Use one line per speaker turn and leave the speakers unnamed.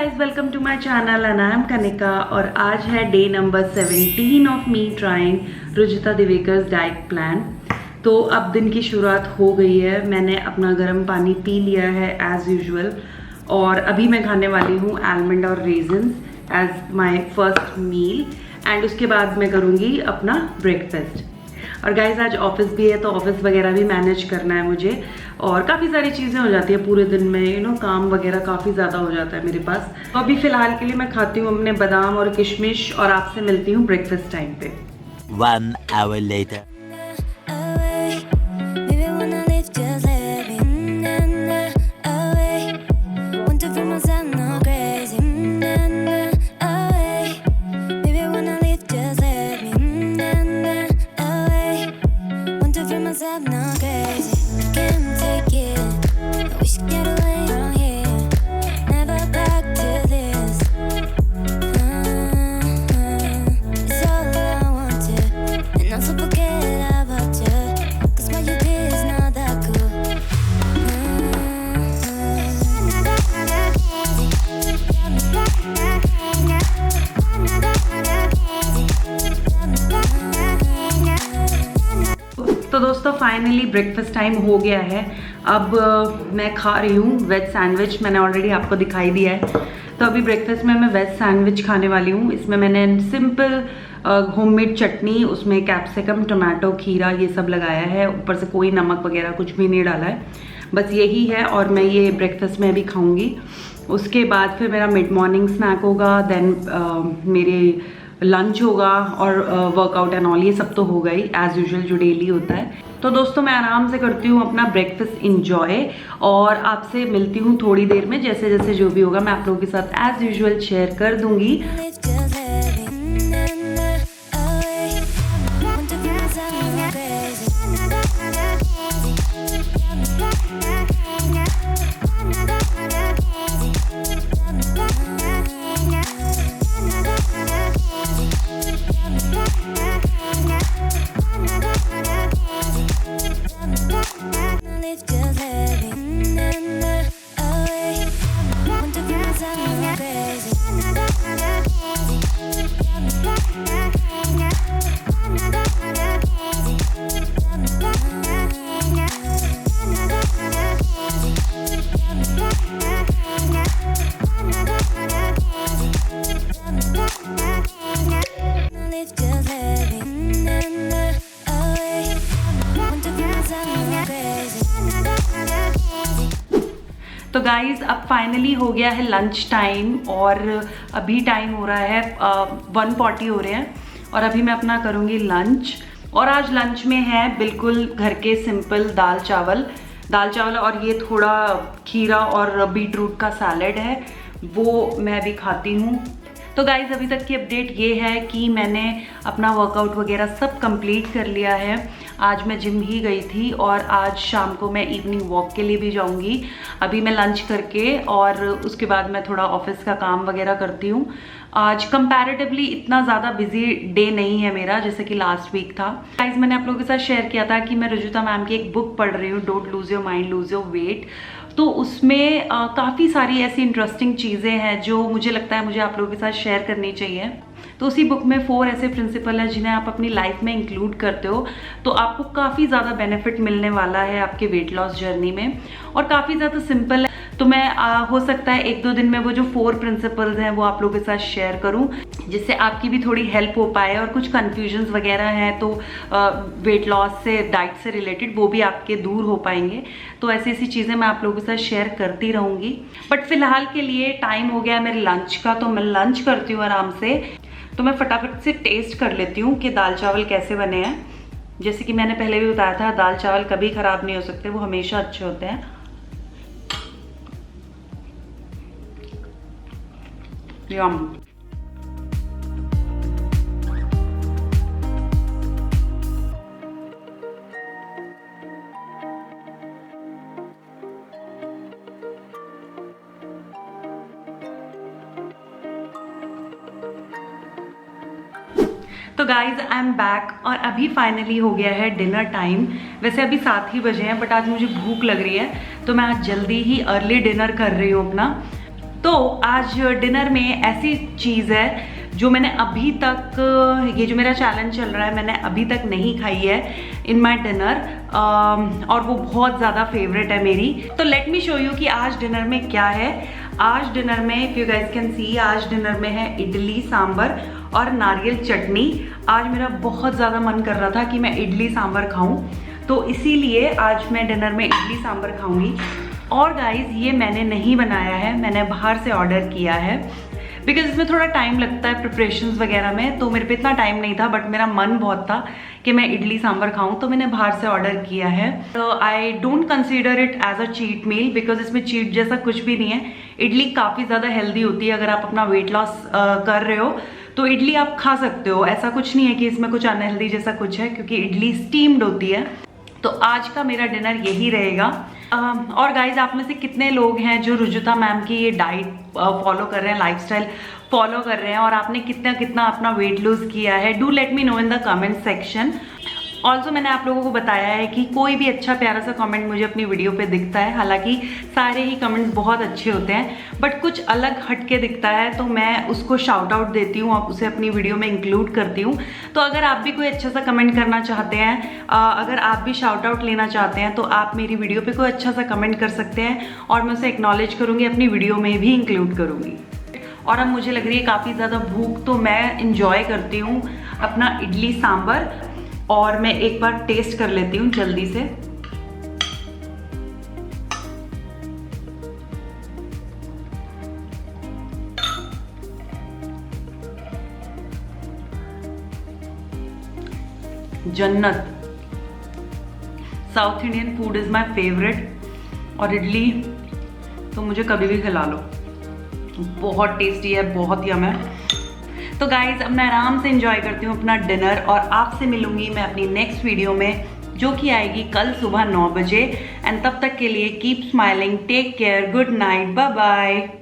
Guys, welcome to my channel and I am Kanika. और आज है day number 17 of me trying Rujuta Diwekar's diet plan. तो अब दिन की शुरुआत हो गई है। मैंने अपना गर्म पानी पी लिया है एज यूजुअल और अभी मैं खाने वाली हूँ आलमंड और raisins as my first meal and उसके बाद मैं करूँगी अपना ब्रेकफास्ट। और गाइज आज ऑफिस भी है तो ऑफिस वगैरह भी मैनेज करना है मुझे और काफ़ी सारी चीज़ें हो जाती है पूरे दिन में, काम वगैरह काफ़ी ज़्यादा हो जाता है मेरे पास। तो अभी फ़िलहाल के लिए मैं खाती हूँ अपने बादाम और किशमिश और आपसे मिलती हूँ ब्रेकफास्ट टाइम पे।
1 hour later.
तो दोस्तों फाइनली ब्रेकफास्ट टाइम हो गया है। अब मैं खा रही हूँ वेज सैंडविच। मैंने ऑलरेडी आपको दिखाई दिया है। तो अभी ब्रेकफास्ट में मैं वेज सैंडविच खाने वाली हूँ। इसमें मैंने सिंपल होममेड चटनी, उसमें कैप्सिकम, टमाटो, खीरा ये सब लगाया है। ऊपर से कोई नमक वगैरह कुछ भी नहीं डाला है, बस यही है। और मैं ये ब्रेकफास्ट में अभी खाऊँगी। उसके बाद फिर मेरा मिड मॉर्निंग स्नैक होगा, देन मेरे लंच होगा और वर्कआउट एंड ऑल ये सब तो होगा ही एज यूजुअल जो डेली होता है। तो दोस्तों मैं आराम से करती हूँ अपना ब्रेकफास्ट इंजॉय और आपसे मिलती हूँ थोड़ी देर में। जैसे जैसे जो भी होगा मैं आप लोगों के साथ एज यूजुअल शेयर कर दूंगी। तो गाइज़ अब फाइनली हो गया है लंच टाइम और अभी टाइम हो रहा है 1:40 हो रहे हैं और अभी मैं अपना करूँगी लंच। और आज लंच में है बिल्कुल घर के सिंपल दाल चावल और ये थोड़ा खीरा और बीट रूट का सैलेड है, वो मैं अभी खाती हूँ। तो गाइज़ अभी तक की अपडेट ये है कि मैंने अपना वर्कआउट वगैरह सब कंप्लीट कर लिया है। आज मैं जिम ही गई थी और आज शाम को मैं इवनिंग वॉक के लिए भी जाऊंगी। अभी मैं लंच करके और उसके बाद मैं थोड़ा ऑफिस का काम वगैरह करती हूँ। आज कंपैरेटिवली इतना ज़्यादा बिजी डे नहीं है मेरा जैसे कि लास्ट वीक था। गाइस मैंने आप लोगों के साथ शेयर किया था कि मैं रुजुता मैम की एक बुक पढ़ रही हूँ, don't lose your mind lose your weight. तो उसमें काफ़ी सारी ऐसी इंटरेस्टिंग चीज़ें हैं जो मुझे लगता है मुझे आप लोगों के साथ शेयर करनी चाहिए। तो उसी बुक में 4 ऐसे प्रिंसिपल हैं जिन्हें आप अपनी लाइफ में इंक्लूड करते हो तो आपको काफ़ी ज़्यादा बेनिफिट मिलने वाला है आपके वेट लॉस जर्नी में। और काफ़ी ज़्यादा सिंपल है। तो मैं हो सकता है 1-2 दिन में वो जो 4 प्रिंसिपल्स हैं वो आप लोगों के साथ शेयर करूं जिससे आपकी भी थोड़ी हेल्प हो पाए और कुछ कन्फ्यूजन्स वगैरह हैं तो वेट लॉस से, डाइट से रिलेटेड, वो भी आपके दूर हो पाएंगे। तो ऐसी ऐसी चीज़ें मैं आप लोगों के साथ शेयर करती रहूँगी। बट फिलहाल के लिए टाइम हो गया मेरे लंच का, तो मैं लंच करती हूँ आराम से। तो मैं फटाफट से टेस्ट कर लेती हूँ कि दाल चावल कैसे बने हैं। जैसे कि मैंने पहले भी बताया था, दाल चावल कभी ख़राब नहीं हो सकते, वो हमेशा अच्छे होते हैं। यम। तो गाइज आई एम बैक और अभी फाइनली हो गया है डिनर टाइम। वैसे अभी 7 ही बजे हैं बट आज मुझे भूख लग रही है तो मैं आज जल्दी ही अर्ली डिनर कर रही हूँ अपना। तो आज डिनर में ऐसी चीज़ है जो मैंने अभी तक, ये जो मेरा चैलेंज चल रहा है, मैंने अभी तक नहीं खाई है इन माई डिनर, और वो बहुत ज़्यादा फेवरेट है मेरी। तो लेट मी शो यू कि आज डिनर में क्या है। आज डिनर में, if you guys can see, आज डिनर में है इडली सांभर और नारियल चटनी। आज मेरा बहुत ज़्यादा मन कर रहा था कि मैं इडली सांभर खाऊं, तो इसीलिए आज मैं डिनर में इडली सांभर खाऊंगी। और गाइस ये मैंने नहीं बनाया है, मैंने बाहर से ऑर्डर किया है, बिकॉज इसमें थोड़ा टाइम लगता है प्रिपरेशंस वगैरह में, तो मेरे पे इतना टाइम नहीं था, बट मेरा मन बहुत था कि मैं इडली सांभर खाऊं, तो मैंने बाहर से ऑर्डर किया है। तो I don't consider it as a cheat meal, because इसमें चीट जैसा कुछ भी नहीं है। इडली काफ़ी ज़्यादा हेल्दी होती है, अगर आप अपना वेट लॉस कर रहे हो तो इडली आप खा सकते हो। ऐसा कुछ नहीं है कि इसमें कुछ अनहेल्दी जैसा कुछ है, क्योंकि इडली स्टीम्ड होती है। तो आज का मेरा डिनर यही रहेगा। और गाइज आप में से कितने लोग हैं जो रुजुता मैम की ये डाइट फॉलो कर रहे हैं, लाइफस्टाइल फॉलो कर रहे हैं, और आपने कितना कितना अपना वेट लूज किया है? Do let me know in the comment section. Also मैंने आप लोगों को बताया है कि कोई भी अच्छा प्यारा सा कमेंट मुझे अपनी वीडियो पे दिखता है, हालांकि सारे ही कमेंट्स बहुत अच्छे होते हैं, बट कुछ अलग हटके दिखता है तो मैं उसको शाउट आउट देती हूँ और उसे अपनी वीडियो में इंक्लूड करती हूँ। तो अगर आप भी कोई अच्छा सा कमेंट करना चाहते हैं, अगर आप भी शाउट आउट लेना चाहते हैं, तो आप मेरी वीडियो पर कोई अच्छा सा कमेंट कर सकते हैं और मैं उसे एक्नॉलेज करूँगी, अपनी वीडियो में भी इंक्लूड करूँगी। और अब मुझे लग रही है काफ़ी ज़्यादा भूख, तो मैं इंजॉय करती हूँ अपना इडली सांभर, और मैं एक बार टेस्ट कर लेती हूँ जल्दी से। जन्नत। South Indian food is my favourite, और इडली तो मुझे कभी भी खिला लो, बहुत टेस्टी है, बहुत यम है। तो गाइज अब मैं आराम से एंजॉय करती हूँ अपना डिनर, और आपसे मिलूंगी मैं अपनी नेक्स्ट वीडियो में, जो कि आएगी कल सुबह 9 बजे। एंड तब तक के लिए keep smiling, take care, good night, bye bye.